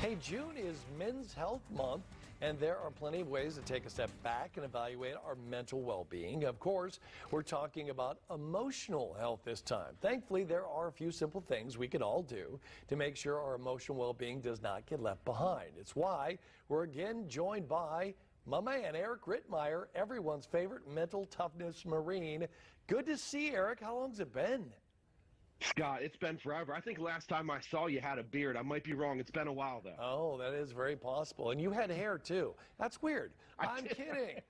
Hey, June is Men's Health Month, and there are plenty of ways to take a step back and evaluate our mental well-being. Of course, we're talking about emotional health this time. Thankfully, there are a few simple things we can all do to make sure our emotional well-being does not get left behind. It's why we're again joined by my man, Eric Rittmeyer, everyone's favorite mental toughness Marine. Good to see you, Eric. How long's it been? Scott, it's been forever. I think last time I saw you had a beard. I might be wrong. It's been a while, though. Oh, that is very possible. And you had hair, too. That's weird. I'm kidding.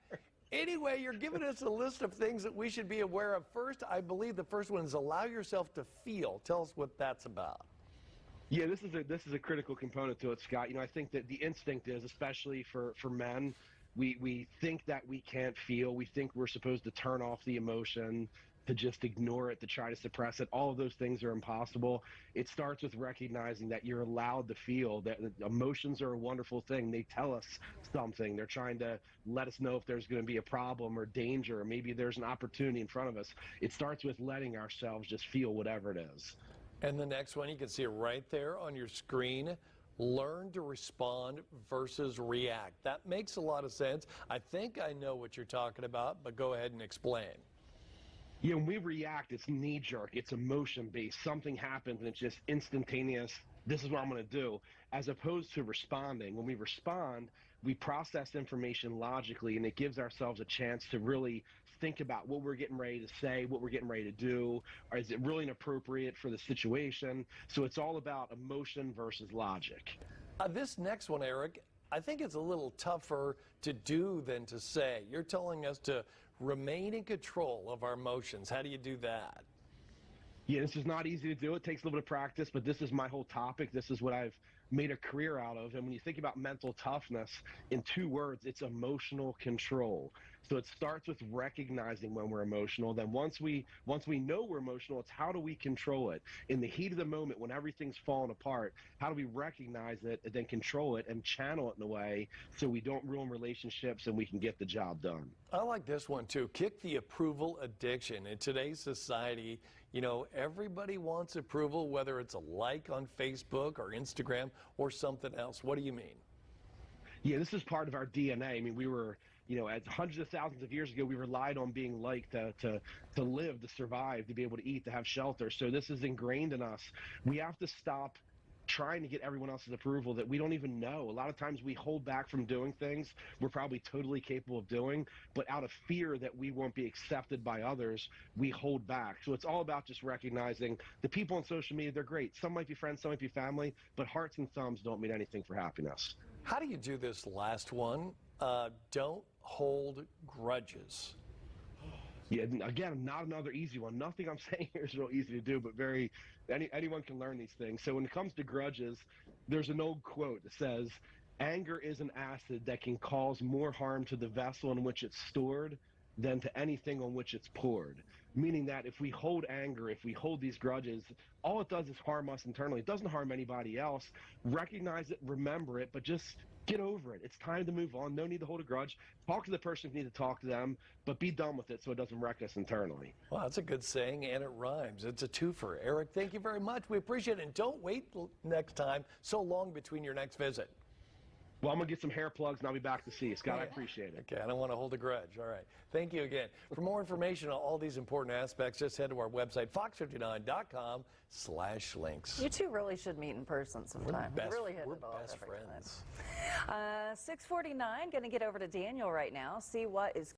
Anyway, you're giving us a list of things that we should be aware of. First, I believe the first one is allow yourself to feel. Tell us what that's about. Yeah, this is a critical component to it, Scott. You know, I think that the instinct is, especially for men, we think that we can't feel. We think we're supposed to turn off the emotion, to just ignore it, to try to suppress it. All of those things are impossible. It starts with recognizing that you're allowed to feel, that emotions are a wonderful thing. They tell us something. They're trying to let us know if there's going to be a problem or danger, or maybe there's an opportunity in front of us. It starts with letting ourselves just feel whatever it is. And the next one, you can see it right there on your screen. Learn to respond versus react. That makes a lot of sense. I think I know what you're talking about, but go ahead and explain. Yeah, when we react, it's knee-jerk, it's emotion-based. Something happens and it's just instantaneous. This is what I'm going to do, as opposed to responding. When we respond, we process information logically, and it gives ourselves a chance to really think about what we're getting ready to say, what we're getting ready to do, or is it really inappropriate for the situation? So it's all about emotion versus logic. This next one, Eric, I think it's a little tougher to do than to say. You're telling us to remain in control of our emotions. How do you do that? Yeah, this is not easy to do. It takes a little bit of practice, but this is my whole topic. This is what I've made a career out of. And when you think about mental toughness, in 2 words, it's emotional control. So it starts with recognizing when we're emotional. Then once we know we're emotional, it's how do we control it? In the heat of the moment, when everything's falling apart, how do we recognize it and then control it and channel it in a way so we don't ruin relationships and we can get the job done? I like this one too. Kick the approval addiction. In today's society, you know, everybody wants approval, whether it's a like on Facebook or Instagram or something else. What do you mean? Yeah, this is part of our DNA. I mean, we were, you know, as hundreds of thousands of years ago, we relied on being liked to live, to survive, to be able to eat, to have shelter. So this is ingrained in us. We have to stop trying to get everyone else's approval that we don't even know. A lot of times we hold back from doing things we're probably totally capable of doing, but out of fear that we won't be accepted by others, we hold back. So it's all about just recognizing the people on social media, they're great. Some might be friends, some might be family, but hearts and thumbs don't mean anything for happiness. How do you do this last one? Don't hold grudges. Yeah, again, not another easy one. Nothing I'm saying here is real easy to do, but anyone can learn these things. So when it comes to grudges, there's an old quote that says, anger is an acid that can cause more harm to the vessel in which it's stored than to anything on which it's poured. Meaning that if we hold anger, if we hold these grudges, all it does is harm us internally. It doesn't harm anybody else. Recognize it, remember it, but just get over it. It's time to move on. No need to hold a grudge. Talk to the person if you need to talk to them, but be done with it so it doesn't wreck us internally. Well, that's a good saying, and it rhymes. It's a twofer. Eric, thank you very much. We appreciate it. And don't wait next time so long between your next visit. Well, I'm going to get some hair plugs, and I'll be back to see you. Scott, I appreciate it. Okay, I don't want to hold a grudge. All right. Thank you again. For more information on all these important aspects, just head to our website, fox59.com/links. You two really should meet in person sometime. We're best friends. 6:49, going to get over to Daniel right now, see what is